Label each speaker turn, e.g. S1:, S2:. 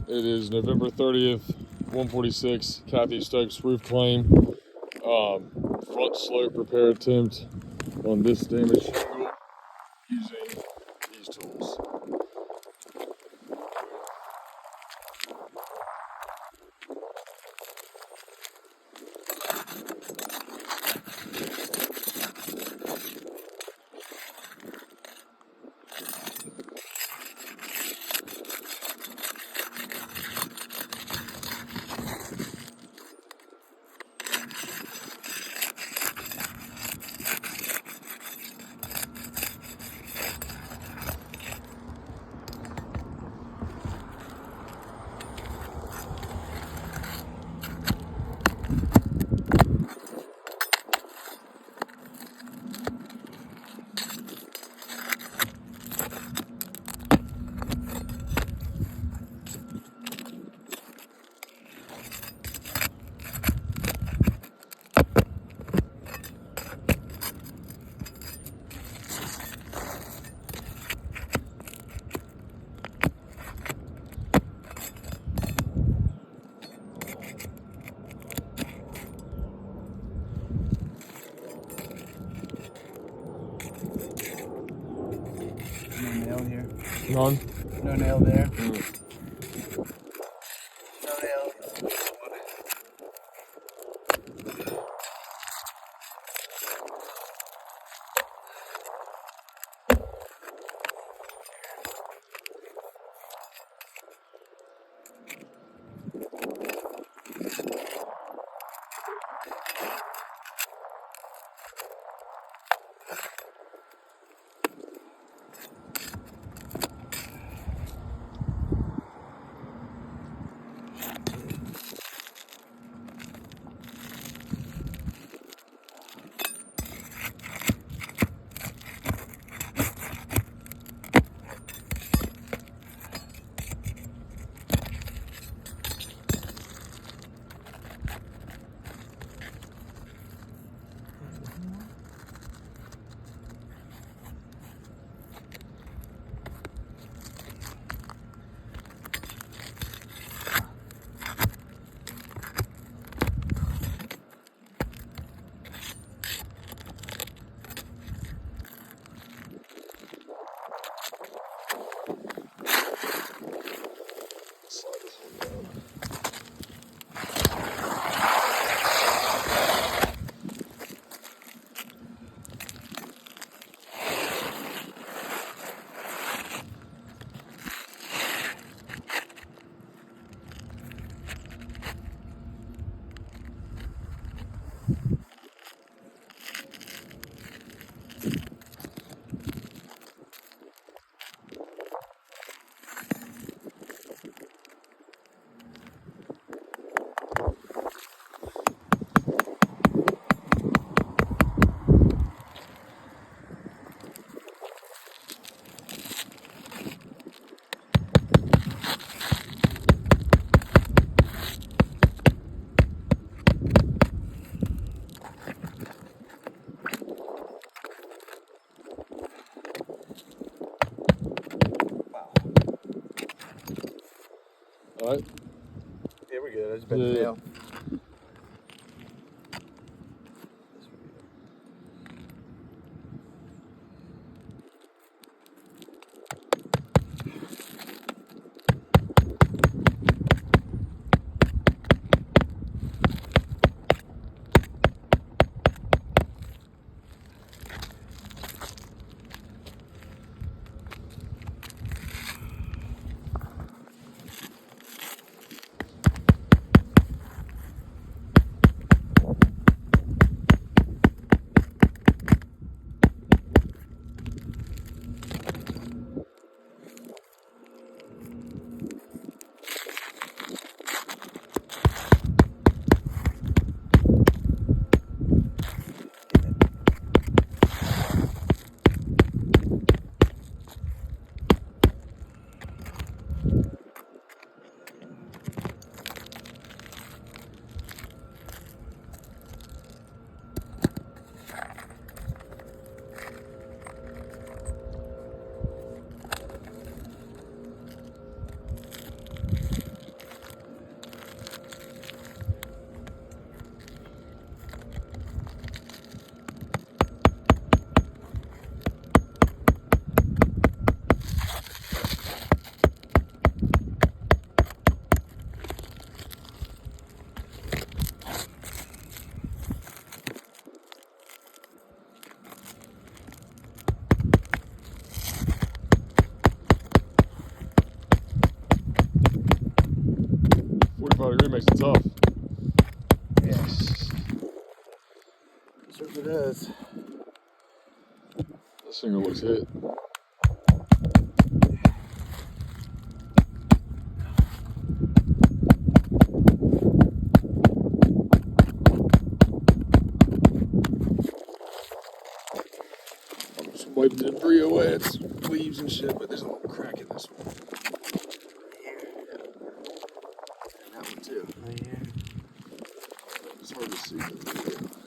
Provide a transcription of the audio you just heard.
S1: It is November 30th, 1:46. Cathy Stokes roof claim. Front slope repair attempt on this damaged shingle using these tools.
S2: No nail here.
S1: None?
S2: No nail there. No nail.
S1: Alright.
S2: Here we go. There's a bit of nail.
S1: 35 degree makes it tough.
S2: Yeah. Certainly does.
S1: This finger looks hit. I'm just wiping the debris away. It's leaves and shit, but there's a little crack in this one.
S2: Here.
S1: And that one too.
S2: Right here.
S1: It's hard to see.